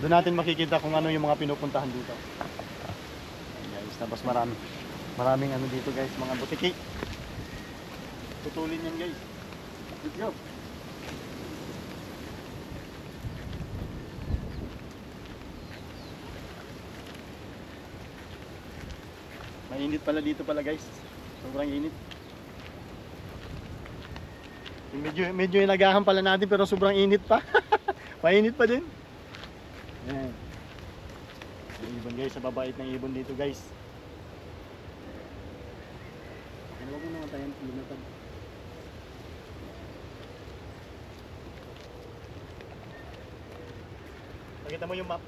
Doon natin makikita kung ano yung mga pinupuntahan dito. Guys, tapos maraming ano dito guys, mga butiki. Putulin yan guys. Let's go. Mainit pala dito pala guys. Sobrang init. Medyo inagahan pala natin pero sobrang init pa. Mainit pa din. Ayan. Yung ibon guys, sa babait ng ibon dito guys. Huwag mo naman tayo lumapad. Pakita mo yung map.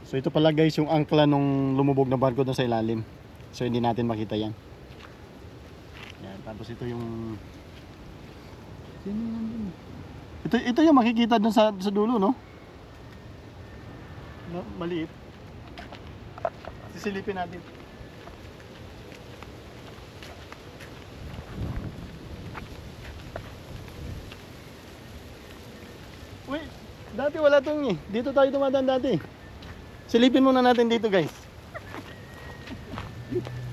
So ito pala guys yung angkla nung lumubog na barko doon sa ilalim. So hindi natin makita yan. Yan, tapos ito yung ito yung makikita doon sa dulo, no? No, maliit. Sisilipin natin. Wait, dati wala tong eh. Dito tayo dumadaan dati. Silipin muna natin dito guys.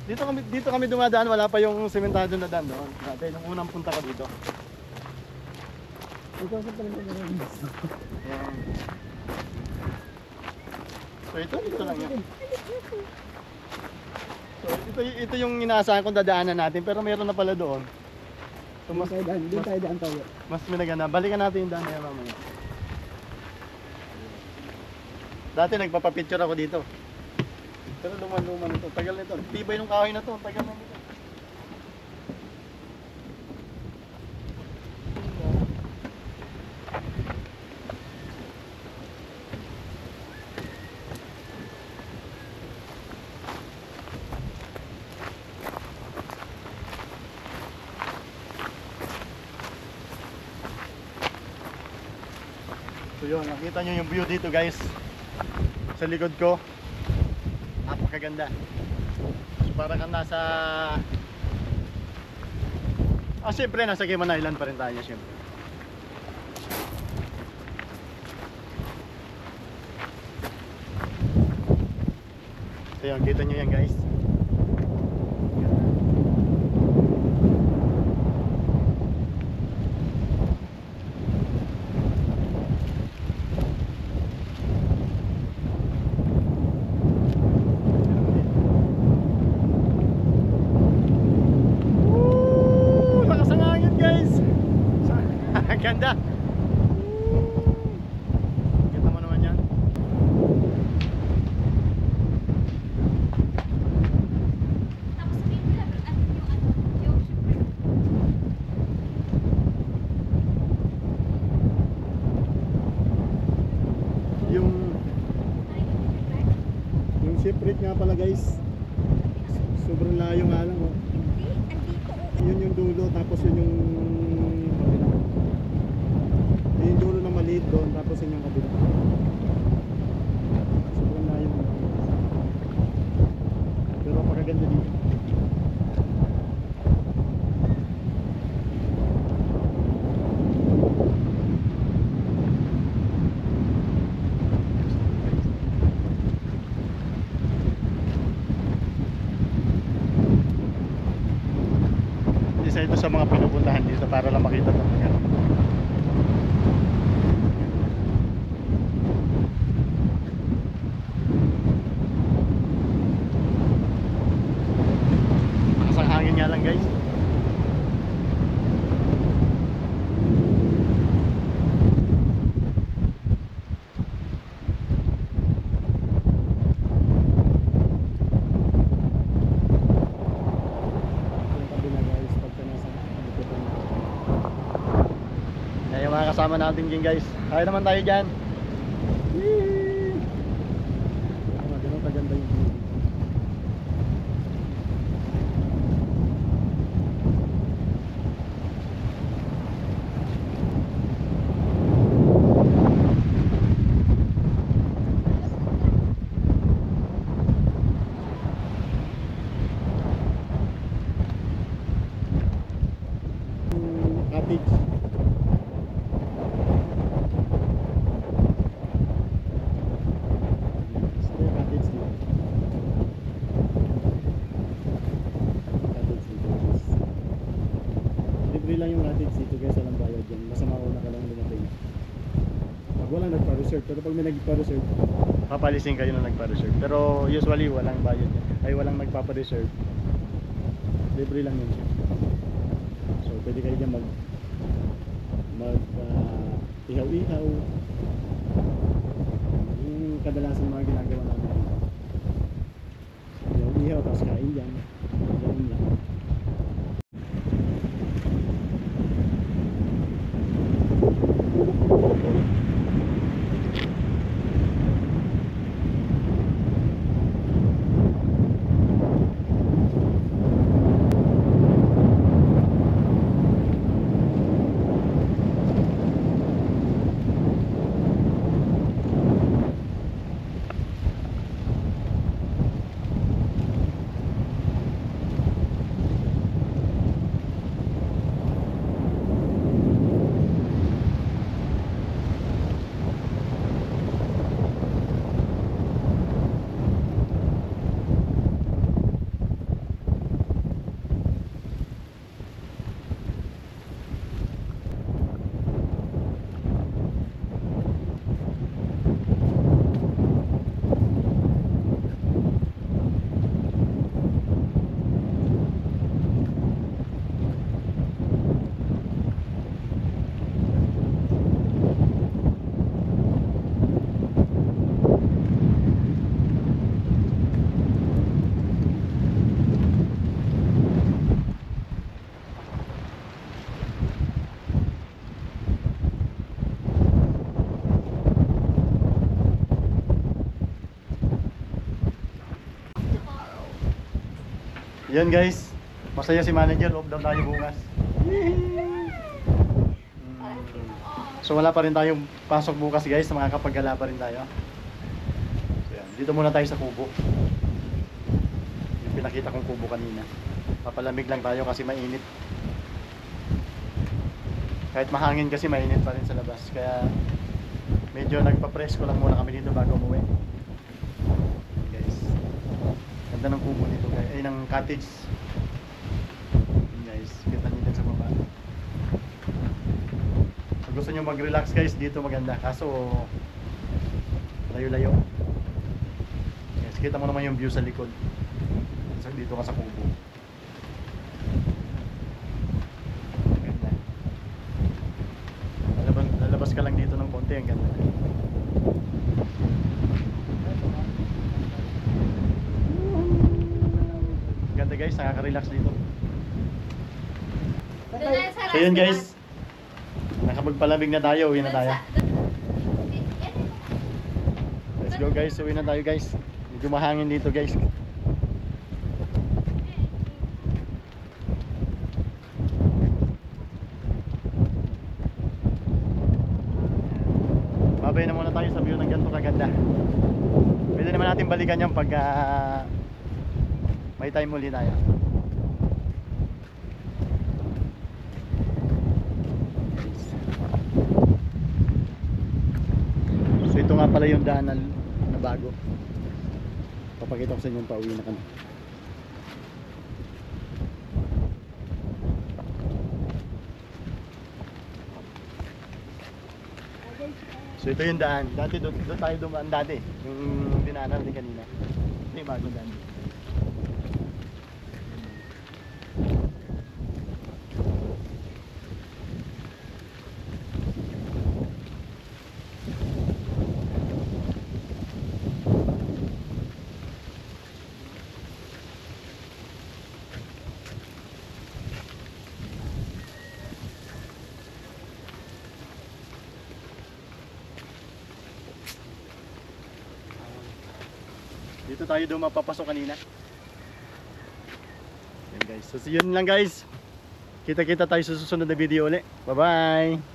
Dito kami dumadaan, wala pa yung sementado na daan doon. Dati nung unang punta ko dito. Ito sa pala. So ito lang yan. So ito yung inaasahan kong dadaanan natin pero meron na pala doon. So mas tayo daan tayo. Mas minaganda. Balikan natin yung daan na yan mamaya. Dati nagpapapicture ako dito. Pero luman-luman ito. Tagal nito. Tibay ng kahoy na to. Tagal na nito. So yun, nakita nyo yung view dito guys. Sa likod ko, napakaganda. So parang kang nasa siyempre nasa Cayman Island pa rin tayo siyempre. So yun, kita nyo yan guys. Ganda. Kita mo naman yan. Tapos yung shipwreck nga pala guys. Sobrang layo nga lang oh. Yun yung dulo tapos yun yung dulo na maliit doon tapos yun yung kabila. Sobrang layo. Pero pakaganda dito. Isa ito sa mga pinupuntahan dito para lang makita ito. Nakasang hangin nga lang guys. Mga kasama natin dyan guys. Kaya naman tayo dyan. Ganun kaganda yung view. Tapos dito guys, walang bayad dyan. Basta mauna ka lang dumating. Pag walang nagpa-reserve, pero pag may nagpa-reserve, Papalisin kayo nung nagpa-reserve. Pero usually walang bayad yan. Ay walang nagpapa-reserve. Libre lang yun siya. So pwede kayo dyan mag ihaw-ihaw. Yung kadalasan mga ginagawa namin. Ihaw-ihaw, tapos kain dyan. Ganun lang. Yan guys, masaya si manager, off daw tayo bukas. So wala pa rin tayong pasok bukas guys, makakapagala pa rin tayo. So yan, dito muna tayo sa kubo. Yung pinakita kong kubo kanina. Papalamig lang tayo kasi mainit. Kahit mahangin kasi mainit pa rin sa labas. Kaya medyo nagpa-presko lang muna kami dito bago umuwi. Guys, ganda ng kubo dito guys, ay ng cottage. Guys, kita niyo din sa baba. Kung gusto niyo mag-relax guys, dito maganda. Kaso layo-layo. Guys, kita mo naman yung view sa likod. So, dito ka sa kubo. Ganda. Lalabas ka lang dito ng konti, ang ganda. Ganda guys, nakaka-relax dito. So yun guys, nakapagpalamig na tayo, uwi na tayo. Let's go guys, uwi na tayo guys. Medyo mahangin dito guys. Babay na muna tayo sa view ng ganito kaganda. Pwede naman natin balikan yan pag may time muli tayo. So ito nga pala yung daanan na bago. Papakita ko sa inyo yung pauwi na kami. So ito yung daan. Dati doon tayo dumaan dati. Yung dinaanan natin kanina. Ito yung bagong daan. Dito tayo doon mapapasok kanina. Yan guys. So yun lang guys. Kita-kita tayo sa susunod na video ulit. Bye bye.